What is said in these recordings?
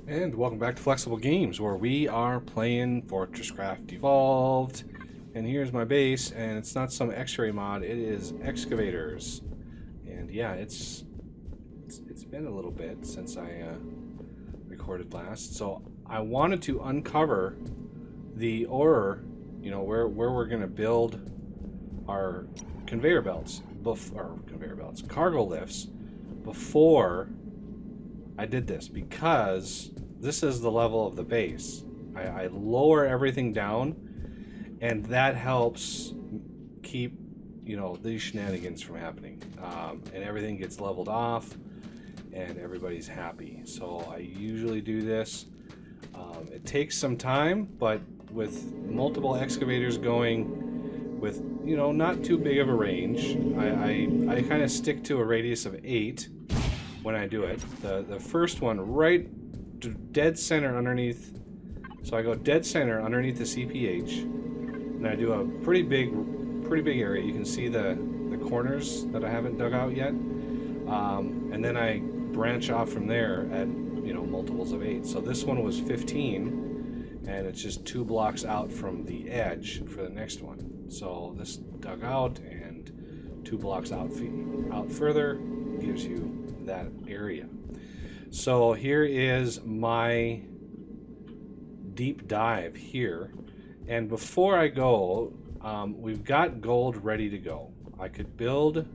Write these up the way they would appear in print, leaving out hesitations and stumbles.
And welcome back to Flexible Games, where we are playing FortressCraft Evolved. And here's my base, and it's not some X-ray mod, it is excavators. And yeah, it's been a little bit since I recorded last, so I wanted to uncover the ore, you know, where we're gonna build our conveyor belts, cargo lifts, before I did this, because this is the level of the base. I lower everything down, and that helps keep, you know, these shenanigans from happening. And everything gets leveled off, and everybody's happy. So I usually do this. It takes some time, but with multiple excavators going with, you know, not too big of a range, I kind of stick to a radius of 8 when I do it. The first one right dead center underneath, so I go dead center underneath the CPH, and I do a pretty big area. You can see the corners that I haven't dug out yet, and then I branch off from there at, you know, multiples of 8. So this one was 15, and it's just 2 blocks out from the edge for the next one. So this dug out and 2 blocks out further gives you that area. So here is my deep dive here, and before I go, we've got gold ready to go. I could build,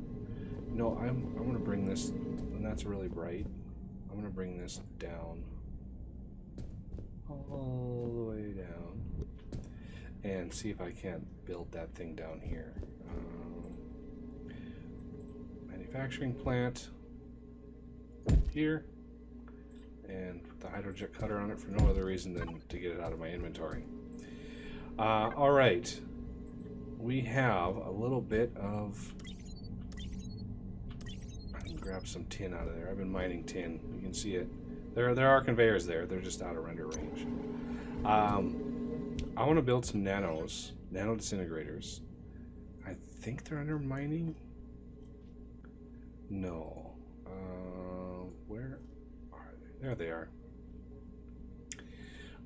no, I'm going to bring this, and that's really bright, I'm going to bring this down, all the way down, and see if I can't build that thing down here. Manufacturing plant here, and put the hydrojet cutter on it for no other reason than to get it out of my inventory. All right, we have a little bit of, I can grab some tin out of there. I've been mining tin. You can see it. There are conveyors there. They're just out of render range. I want to build some nano disintegrators. I think they're under mining. No. Where are they? There they are.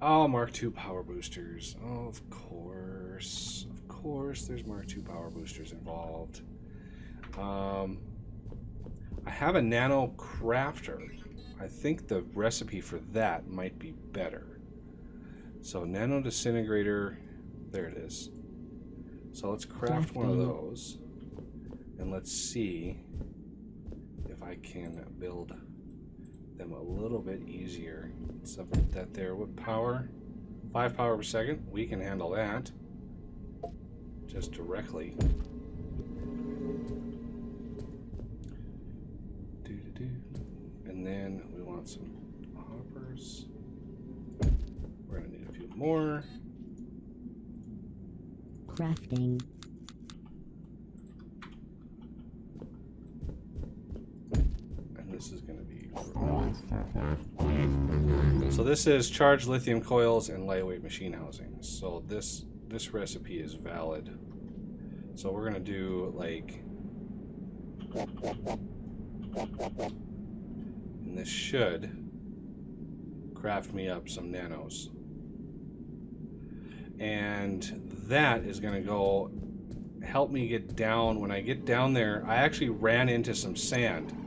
Oh, Mark II power boosters. Oh, of course. Of course, there's Mark II power boosters involved. I have a nano crafter. I think the recipe for that might be better. So, nano disintegrator. There it is. So, let's craft one of those. And let's see if I can build them a little bit easier. Submit that there. What power? 5 power per second. We can handle that just directly. And then we want some hoppers. We're gonna need a few more. Crafting. This is going to be so this is charged lithium coils and lightweight machine housing. So this recipe is valid. So we're going to do like, and this should craft me up some nanos, and that is going to go help me get down. When I get down there, I actually ran into some sand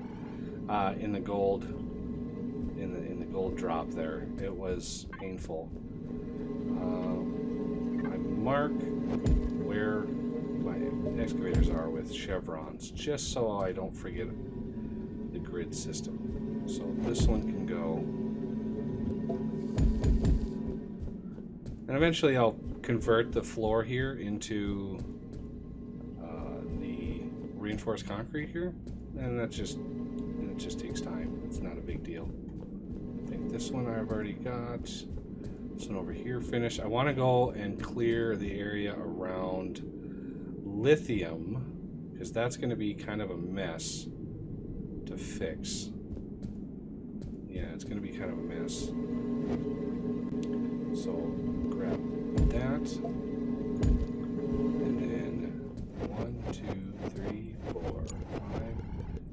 in the gold drop there. It was painful. I mark where my excavators are with chevrons, just so I don't forget the grid system. So this one can go, and eventually I'll convert the floor here into the reinforced concrete here, and it just takes time. It's not a big deal. I think this one I've already got. This one over here finished. I want to go and clear the area around lithium, because that's going to be kind of a mess to fix. Yeah, it's going to be kind of a mess. So grab that, and then 1, 2, 3, 4, 5,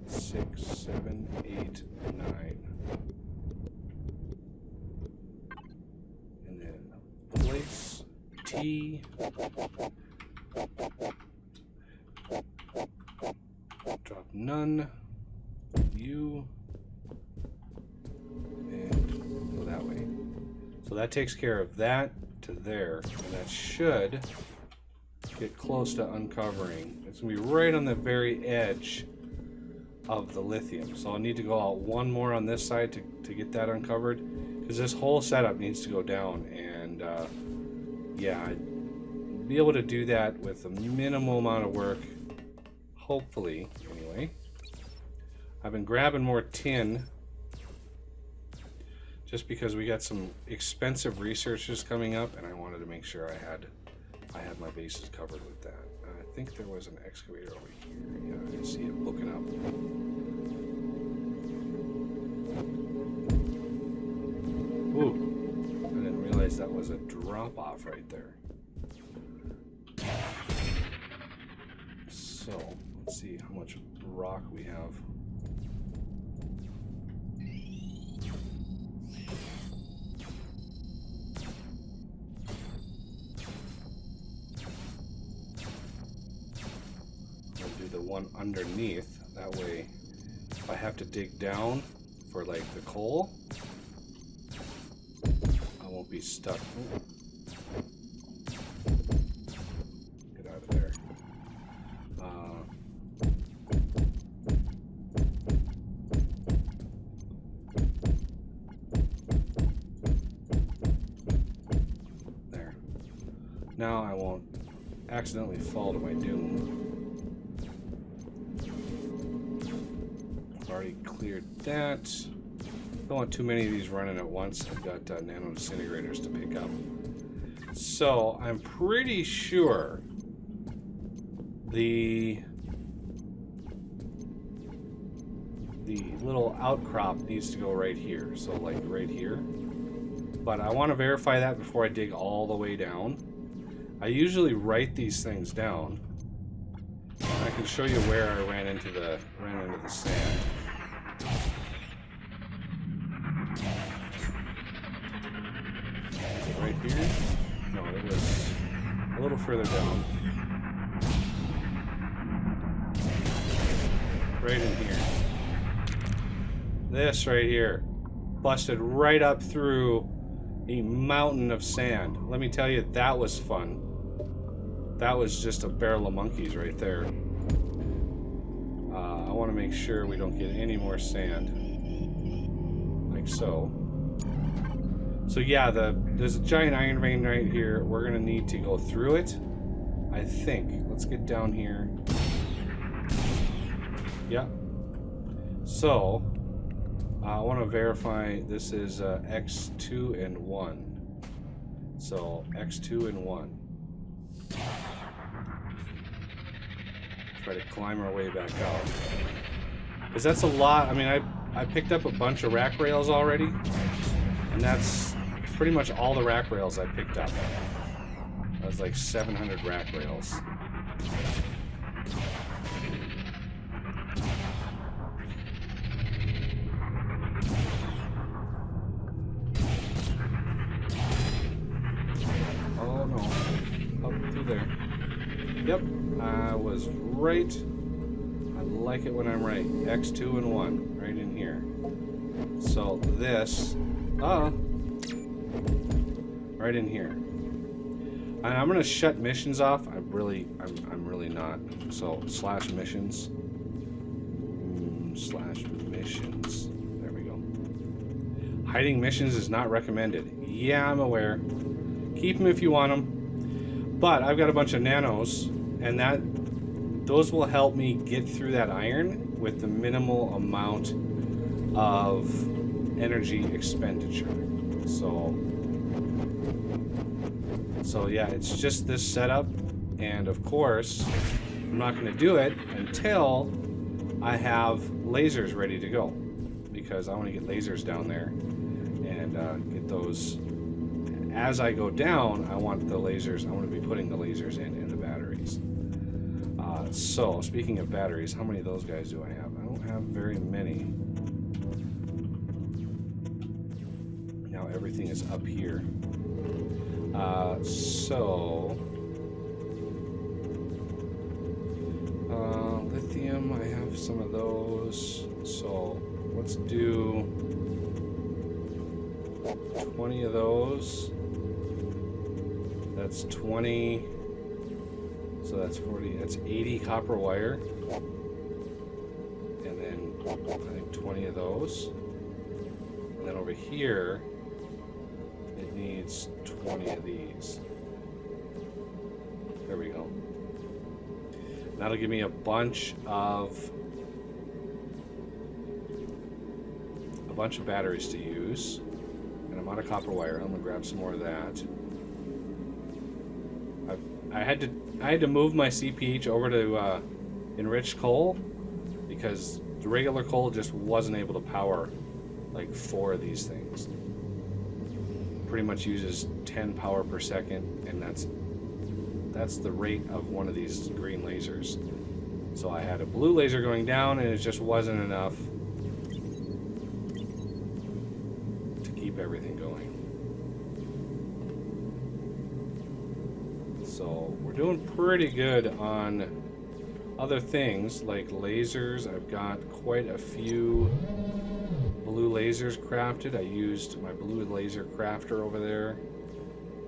6, 7, 8, 9. B. Drop none. U. And go that way. So that takes care of that to there. And that should get close to uncovering. It's going to be right on the very edge of the lithium. So I'll need to go out one more on this side to get that uncovered. Because this whole setup needs to go down. And yeah, I'd be able to do that with a minimal amount of work. Hopefully, anyway. I've been grabbing more tin just because we got some expensive researches coming up, and I wanted to make sure I had my bases covered with that. I think there was an excavator over here. Yeah, I can see it booking up. Ooh, I didn't realize that was a drop off right there. So let's see how much rock we have. I'll do the one underneath. That way, if I have to dig down for like the coal, I won't be stuck. Ooh. Get out of there. There. Now I won't accidentally fall to my doom. I've already cleared that. Don't want too many of these running at once. I've got nano disintegrators to pick up. So I'm pretty sure the little outcrop needs to go right here. So like right here. But I want to verify that before I dig all the way down. I usually write these things down. And I can show you where I ran into the sand. Right here? No, it was a little further down. Right in here. This right here. Busted right up through a mountain of sand. Let me tell you, that was fun. That was just a barrel of monkeys right there. I want to make sure we don't get any more sand. Like so. So yeah, there's a giant iron vein right here. We're gonna need to go through it, I think. Let's get down here. Yeah. So I want to verify this is X2 and 1. So X2 and 1. Try to climb our way back out. Because that's a lot. I mean, I picked up a bunch of rack rails already. And that's pretty much all the rack rails I picked up. That was like 700 rack rails. Oh no. Up through there. Yep. I was right. I like it when I'm right. X2 and 1. Right in here. So this... right in here. I'm gonna shut missions off. I'm really not. So slash missions. Slash missions. There we go. Hiding missions is not recommended. Yeah, I'm aware. Keep them if you want them. But I've got a bunch of nanos, and those will help me get through that iron with the minimal amount of energy expenditure. So yeah, it's just this setup, and of course I'm not going to do it until I have lasers ready to go, because I want to get lasers down there and get those. As I go down, I want the lasers. I want to be putting the lasers in the batteries. So speaking of batteries, how many of those guys do I have? I don't have very many. Now everything is up here. Lithium, I have some of those. So let's do 20 of those. That's 20. So that's 40. That's 80 copper wire. And then I think 20 of those. And then over here, it needs 20 of these. There we go. That'll give me a bunch of batteries to use. And I'm out of copper wire. I'm gonna grab some more of that. I had to move my CPH over to enriched coal because the regular coal just wasn't able to power like 4 of these things. Pretty much uses 10 power per second, and that's the rate of one of these green lasers. So I had a blue laser going down, and it just wasn't enough to keep everything going. So we're doing pretty good on other things like lasers. I've got quite a few blue lasers crafted. I used my blue laser crafter over there.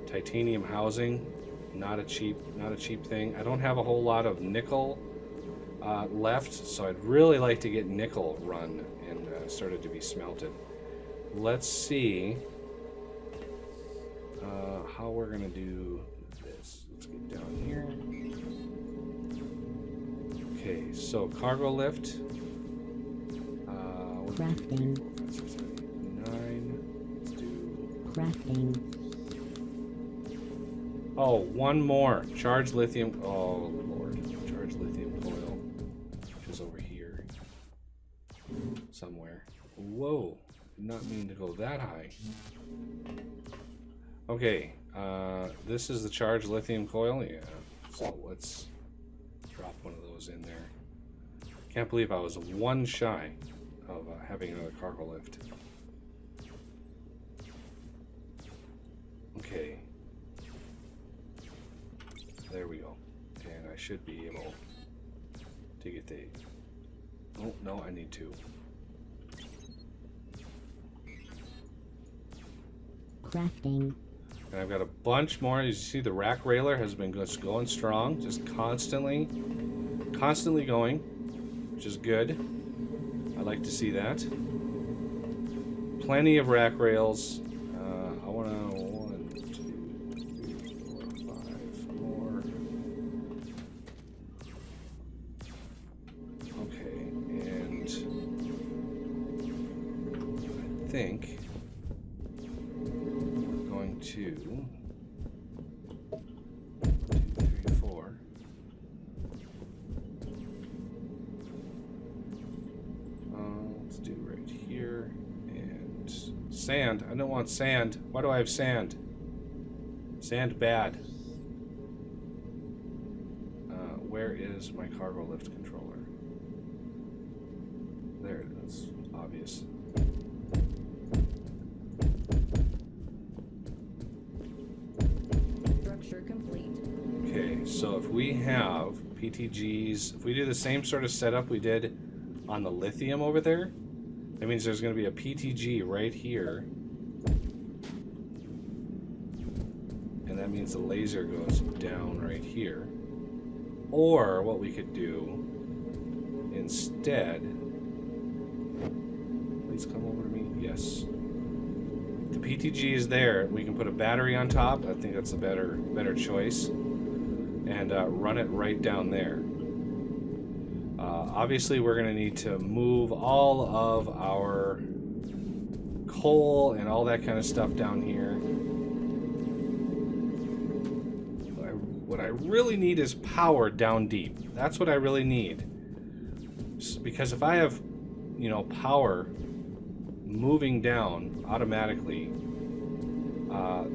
Titanium housing, not a cheap thing. I don't have a whole lot of nickel left, so I'd really like to get nickel run and started to be smelted. Let's see how we're gonna do this. Let's get down here. Okay, so cargo lift. Crafting. 9. Let's do Crafting. Oh, one more. Charged lithium. Oh, Lord. Charged lithium coil. Which is over here. Somewhere. Whoa. Did not mean to go that high. Okay. This is the charged lithium coil. Yeah. So let's drop one of those in there. Can't believe I was one shy of having another cargo lift. Okay. There we go. And I should be able to get the... Oh, no, I need 2. Crafting. And I've got a bunch more. As you see, the rack railer has been just going strong. Just constantly going, which is good. I like to see that. Plenty of rack rails. I want to 1, 2, 3, 4, 5 more. Okay, and I think we're going to 1, 2, 3, 4. Let's do right here. And sand. I don't want sand. Why do I have sand? Sand bad. Where is my cargo lift controller? There it is. Obvious. Structure complete. Okay, so if we have PTGs, if we do the same sort of setup we did on the lithium over there, that means there's going to be a PTG right here. And that means the laser goes down right here. Or what we could do instead, please come over to me. Yes. The PTG is there. We can put a battery on top. I think that's a better choice. And run it right down there. Obviously, we're going to need to move all of our coal and all that kind of stuff down here. What I really need is power down deep. That's what I really need. Because if I have, you know, power moving down automatically,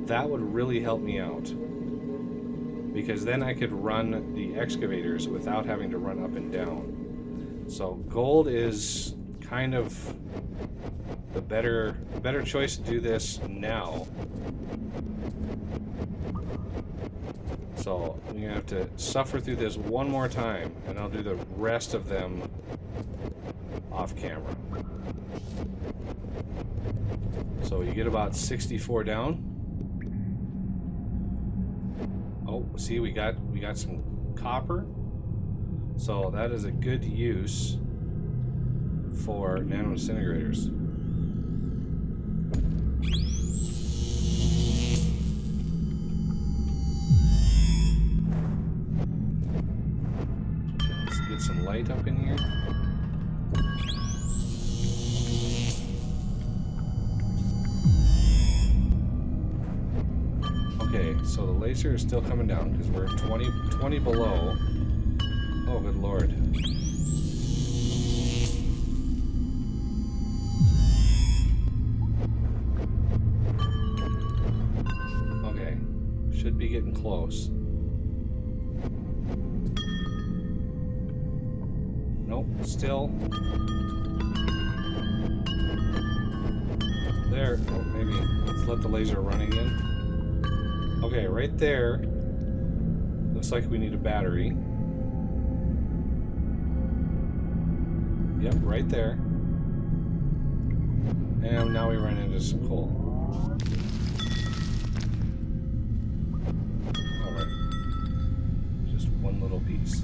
that would really help me out. Because then I could run the excavators without having to run up and down. So gold is kind of the better choice to do this now. So I'm gonna have to suffer through this one more time, and I'll do the rest of them off camera. So you get about 64 down. Oh, see, we got some copper. So that is a good use for nano disintegrators. Let's get some light up in here. Okay, so the laser is still coming down because we're 20 below. Oh, good lord. Okay, should be getting close. Nope, still. There. Oh, maybe let's let the laser run again. Okay, right there. Looks like we need a battery. Yep, right there. And now we run into some coal. Alright. Just one little piece.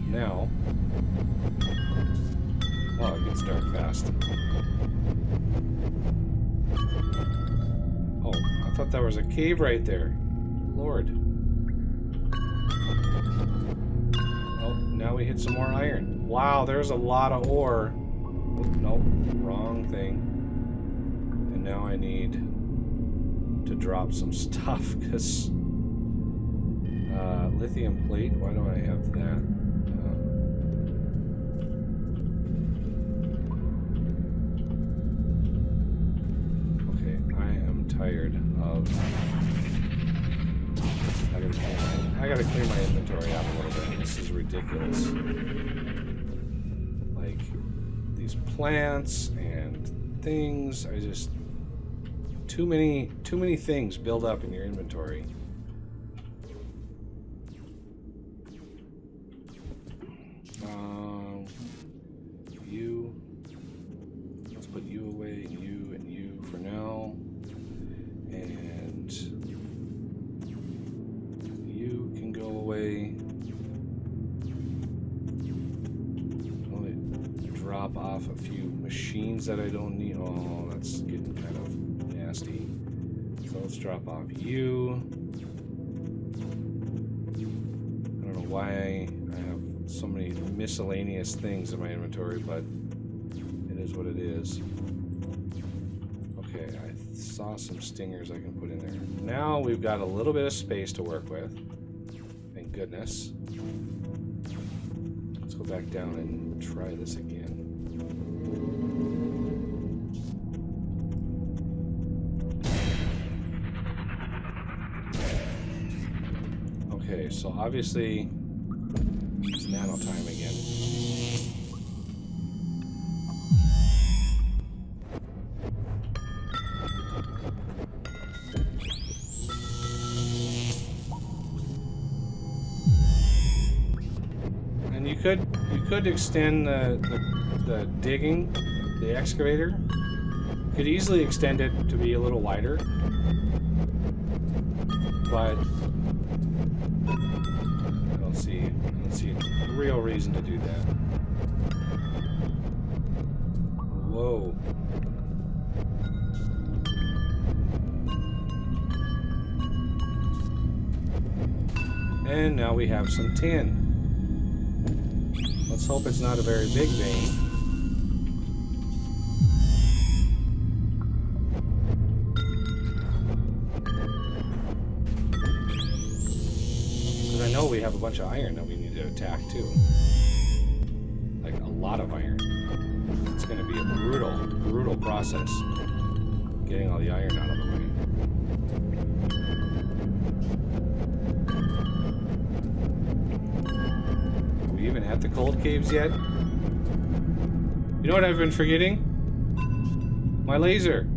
Now. Oh, it gets dark fast. Oh, I thought there was a cave right there. Lord. Oh, now we hit some more iron. Wow, there's a lot of ore. Oh, nope, wrong thing. And now I need to drop some stuff because lithium plate. Why do I have that? Okay, I am tired of. I gotta clear my inventory out a little bit. This is ridiculous. Like these plants and things, I just too many things build up in your inventory. You. Let's put you away, and you for now, and you can go away. Drop off a few machines that I don't need. Oh, that's getting kind of nasty. So let's drop off you. I don't know why I have so many miscellaneous things in my inventory, but it is what it is. Okay, I saw some stingers I can put in there. Now we've got a little bit of space to work with. Thank goodness. Let's go back down and try this again. Okay, so obviously it's nano time again. And you could extend the digging, the excavator. You could easily extend it to be a little wider, but I don't see a real reason to do that. Whoa. And now we have some tin. Let's hope it's not a very big vein. Because I know we have a bunch of iron that we need to attack too. Like a lot of iron. It's going to be a brutal process getting all the iron out of the way. Are we even at the cold caves yet? You know what I've been forgetting? My laser!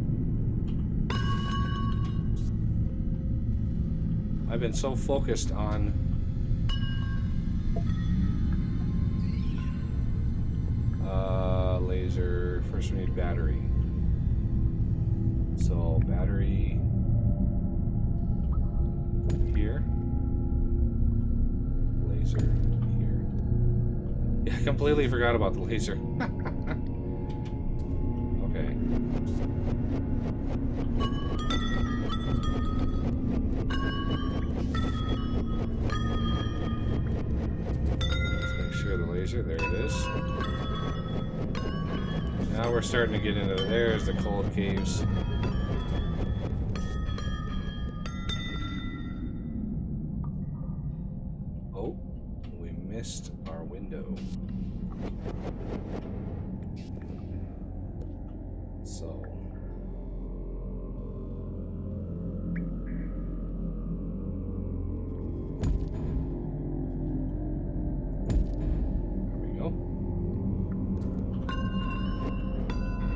I've been so focused on laser. First we need battery. So battery here. Laser here. Yeah, I completely forgot about the laser. Okay. Let's make sure the laser, there it is. Now we're starting to get into, there's the cold caves. Oh, we missed our window. So.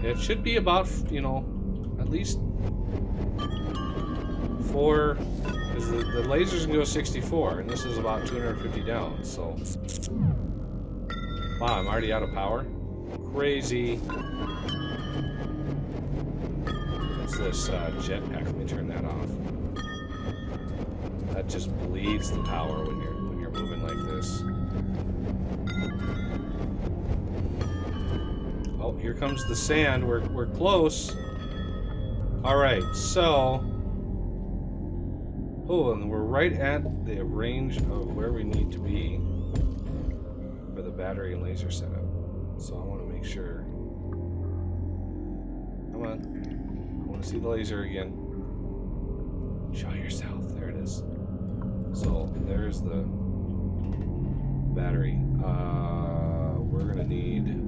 It should be about, you know, at least 4, because the lasers can go 64, and this is about 250 down, so. Wow, I'm already out of power. Crazy. What's this jetpack? Let me turn that off. That just bleeds the power when you're moving like this. Oh, here comes the sand. We're close. All right, so. Oh, and we're right at the range of where we need to be for the battery and laser setup. So I want to make sure. Come on. I want to see the laser again. Show yourself. There it is. So there's the battery. We're gonna need.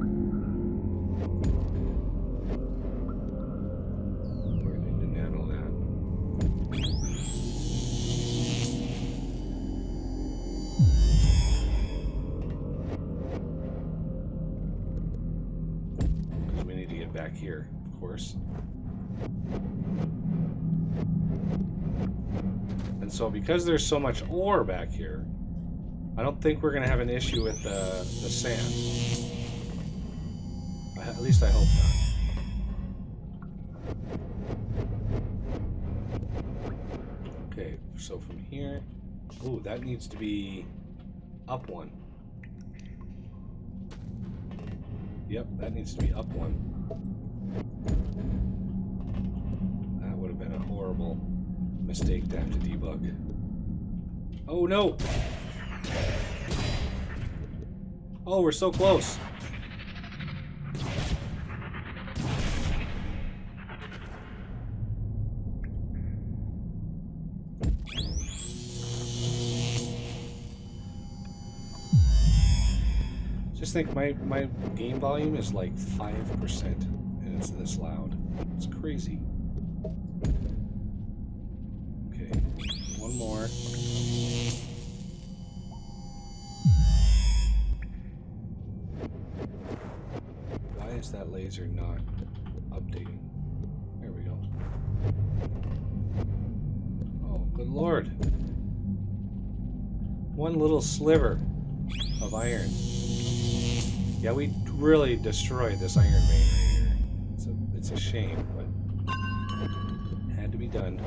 Back here, of course. And so because there's so much ore back here, I don't think we're going to have an issue with the sand. At least I hope not. Okay, so from here... Ooh, that needs to be up 1. Yep, that needs to be up 1. That would have been a horrible mistake to have to debug. Oh no! Oh, we're so close! Just think my game volume is like 5% and it's this loud. It's crazy. Okay, one more. Why is that laser not updating? There we go. Oh, good lord. One little sliver of iron. Yeah, we really destroyed this iron vein right here. It's a shame, but it had to be done.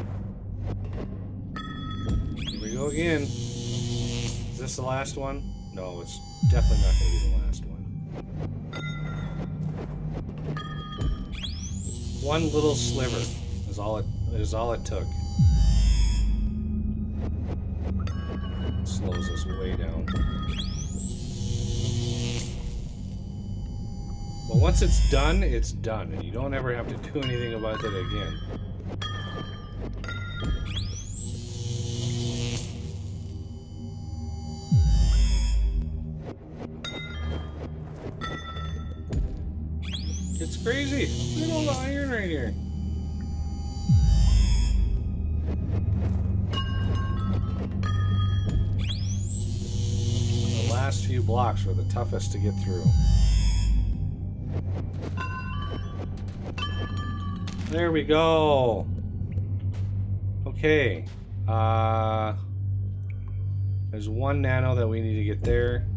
Here we go again. Is this the last one? No, it's definitely not going to be the last one. One little sliver is all it took. It slows us way down. But once it's done, and you don't ever have to do anything about it again. It's crazy. Look at all the iron right here. The last few blocks were the toughest to get through. There we go. Okay. There's 1 nano that we need to get there.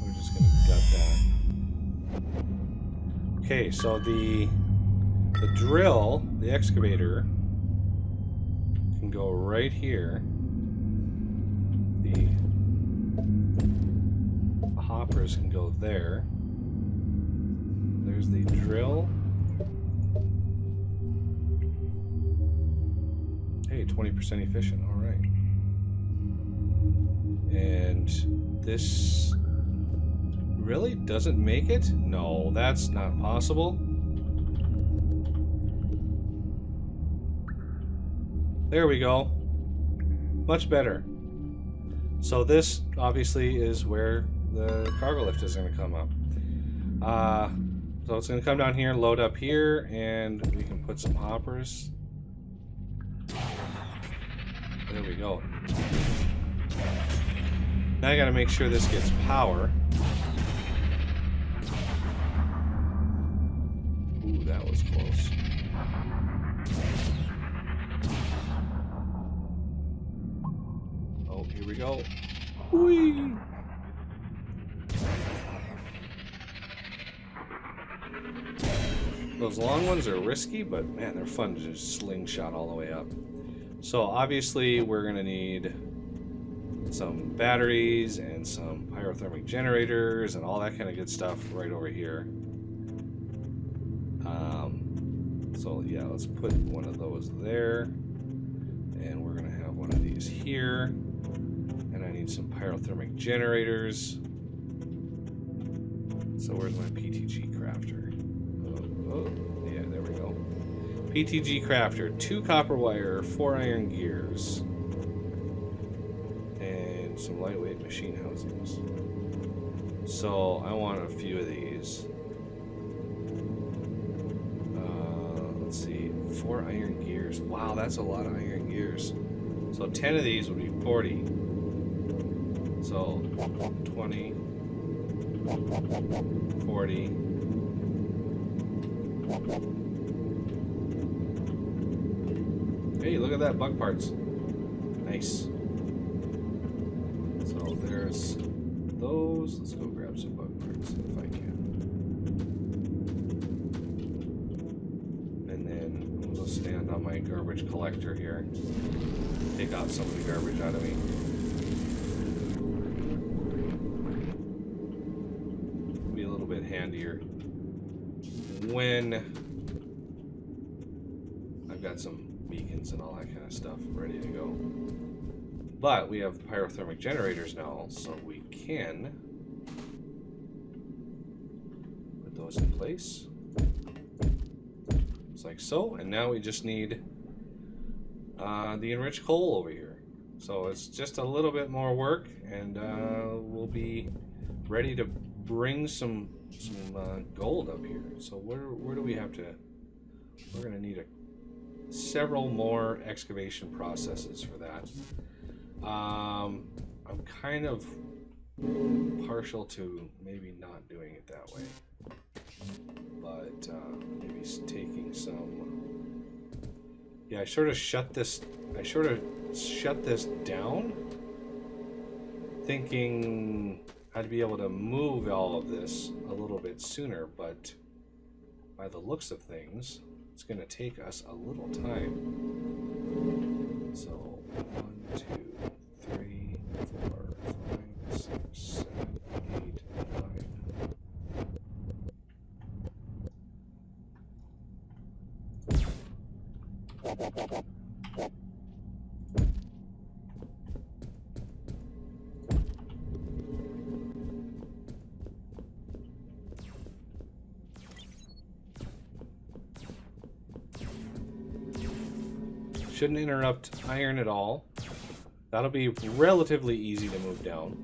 We're just gonna gut that. Okay, so the drill, the excavator, can go right here. The hoppers can go there. There's the drill. Hey, 20% efficient. All right. And this really doesn't make it? No, that's not possible. There we go. Much better. So this obviously is where the cargo lift is going to come up. So it's going to come down here, load up here, and we can put some hoppers. There we go. Now I got to make sure this gets power. Ooh, that was close. Oh, here we go. Whee! Those long ones are risky, but man, they're fun to just slingshot all the way up. So obviously we're going to need some batteries and some pyrothermic generators and all that kind of good stuff right over here. So yeah, let's put one of those there. And we're going to have one of these here. And I need some pyrothermic generators. So where's my PTG crafter? Oh, yeah, there we go. PTG crafter, 2 copper wire, 4 iron gears, and some lightweight machine housings. So I want a few of these. Let's see, 4 iron gears. Wow, that's a lot of iron gears. So 10 of these would be 40. So 20, 40. Hey, look at that, bug parts. Nice. So there's those. Let's go grab some bug parts if I can. And then I'm gonna stand on my garbage collector here. Take out some of the garbage out of me. Be a little bit handier when I've got some beacons and all that kind of stuff ready to go. But we have pyrothermic generators now, so we can put those in place. Just like so, and now we just need the enriched coal over here. So it's just a little bit more work, and we'll be ready to bring some gold up here. So where do we have to? We're going to need several more excavation processes for that. I'm kind of partial to maybe not doing it that way, but maybe taking some. Yeah, I sort of shut this down, thinking I'd be able to move all of this a little bit sooner, but by the looks of things, it's going to take us a little time. So 1, 2, 3, 4, 5, 6, 7, 8, 9. Shouldn't interrupt iron at all. That'll be relatively easy to move down.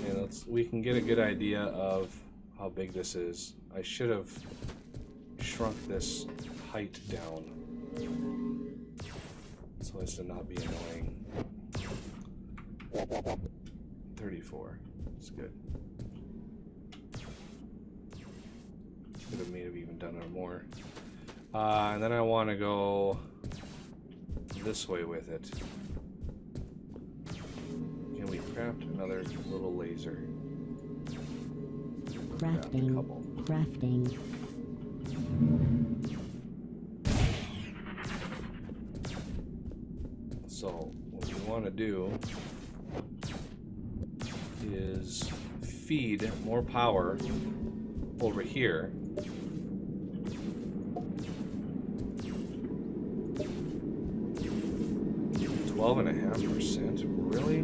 And we can get a good idea of how big this is. I should have shrunk this height down so as to not be annoying. 34. It's good. may have even done it more. And then I want to go this way with it. Can we craft another little laser? Crafting. Crafting. So what we want to do is feed more power over here. %, really?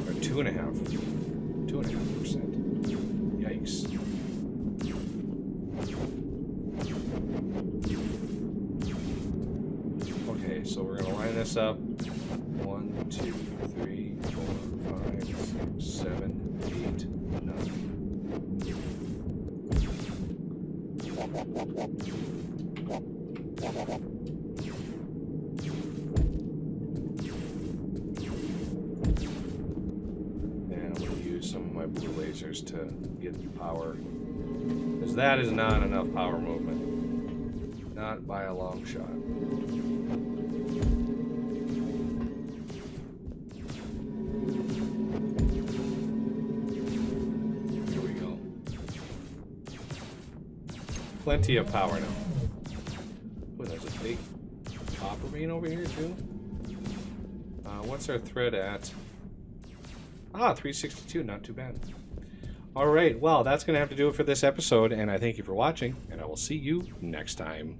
Or 2.5%. Yikes. Okay, so we're gonna line this up. 1, 2, 3, 4, 5, 6, 7, 8, 9. Blue lasers to get the power, because that is not enough power movement, not by a long shot. Here we go. Plenty of power now. Oh, there's a big copper beam over here too. What's our thread at? 362, not too bad. All right, well, that's going to have to do it for this episode, and I thank you for watching, and I will see you next time.